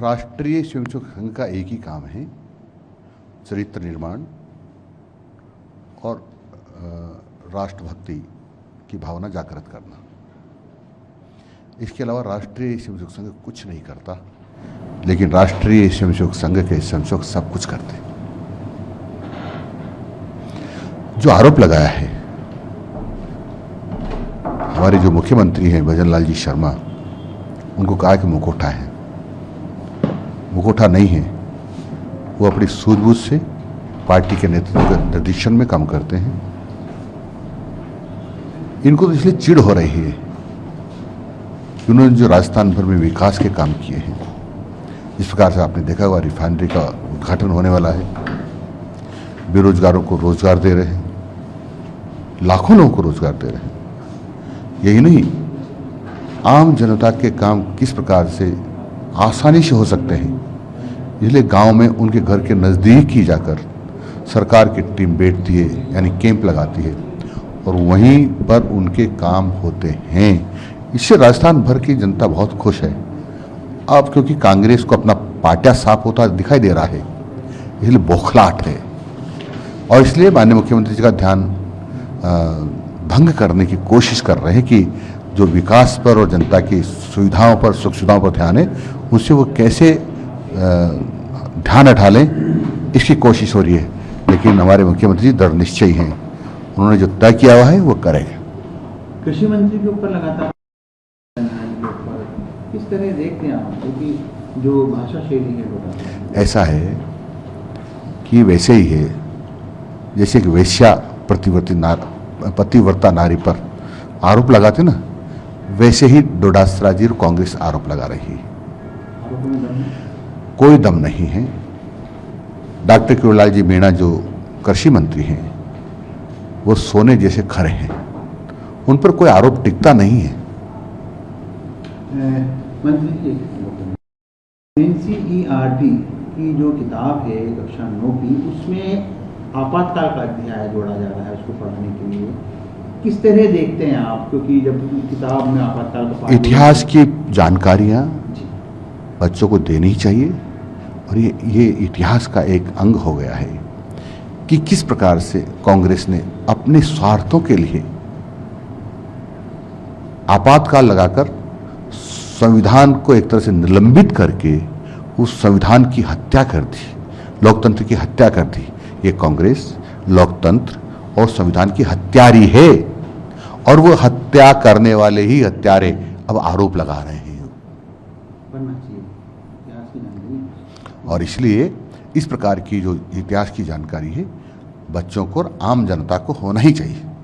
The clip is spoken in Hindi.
राष्ट्रीय स्वयंसेवक संघ का एक ही काम है, चरित्र निर्माण और राष्ट्रभक्ति की भावना जागृत करना। इसके अलावा राष्ट्रीय स्वयंसेवक संघ कुछ नहीं करता, लेकिन राष्ट्रीय स्वयंसेवक संघ के स्वयंसेवक सब कुछ करते हैं। जो आरोप लगाया है हमारे जो मुख्यमंत्री हैं भजन लाल जी शर्मा, उनको कहा कि मुखौटा है, मुखौटा नहीं है। वो अपनी सूझबूझ से पार्टी के नेतृत्व के निर्देशन में काम करते हैं। इनको तो इसलिए चिढ़ हो रही है कि उन्होंने जो राजस्थान भर में विकास के काम किए हैं, इस प्रकार से आपने देखा हुआ रिफाइनरी का उद्घाटन होने वाला है, बेरोजगारों को रोजगार दे रहे हैं, लाखों लोगों को रोजगार दे रहे हैं। यही नहीं, आम जनता के काम किस प्रकार से आसानी से हो सकते हैं, इसलिए गांव में उनके घर के नज़दीक ही जाकर सरकार की टीम बैठती है, यानी कैंप लगाती है और वहीं पर उनके काम होते हैं। इससे राजस्थान भर की जनता बहुत खुश है। अब क्योंकि कांग्रेस को अपना पाटा साफ होता दिखाई दे रहा है, इसलिए बौखलाहट है और इसलिए माननीय मुख्यमंत्री जी का ध्यान भंग करने की कोशिश कर रहे हैं कि जो विकास पर और जनता की सुविधाओं पर, सुख सुविधाओं पर ध्यान है, उससे वो कैसे ध्यान हटा लें, इसकी कोशिश हो रही है। लेकिन हमारे मुख्यमंत्री जी दृढ़ निश्चयी हैं, उन्होंने जो तय किया हुआ है वो करेंगे। कृषि मंत्री के ऊपर लगातार किस तरह देखते हैं आप, क्योंकि जो भाषा शैली है ऐसा है कि वैसे ही है जैसे कि वेश्या पतिव्रता नारी पर आरोप लगाते ना, वैसे ही डोडासरा जी और कांग्रेस आरोप लगा रही है। कोई दम नहीं है। डॉक्टर केवलाल जी मीणा जो कृषि मंत्री हैं, वो सोने जैसे खरे हैं, उन पर कोई आरोप टिकता नहीं है। मंत्री जी, एनसीईआरटी की जो किताब है कक्षा 9 की, उसमें आपातकाल का अध्याय जोड़ा जा रहा है उसको पढ़ाने के लिए। किस तरह देखते हैं आप, क्योंकि जब किताब में आपातकाल का इतिहास की जानकारियां बच्चों को देनी चाहिए और ये इतिहास का एक अंग हो गया है कि किस प्रकार से कांग्रेस ने अपने स्वार्थों के लिए आपातकाल लगाकर संविधान को एक तरह से निलंबित करके उस संविधान की हत्या कर दी, लोकतंत्र की हत्या कर दी। ये कांग्रेस लोकतंत्र और संविधान की हत्यारी है और वो हत्या करने वाले ही हत्यारे अब आरोप लगा रहे हैं। और इसलिए इस प्रकार की जो इतिहास की जानकारी है बच्चों को और आम जनता को होना ही चाहिए।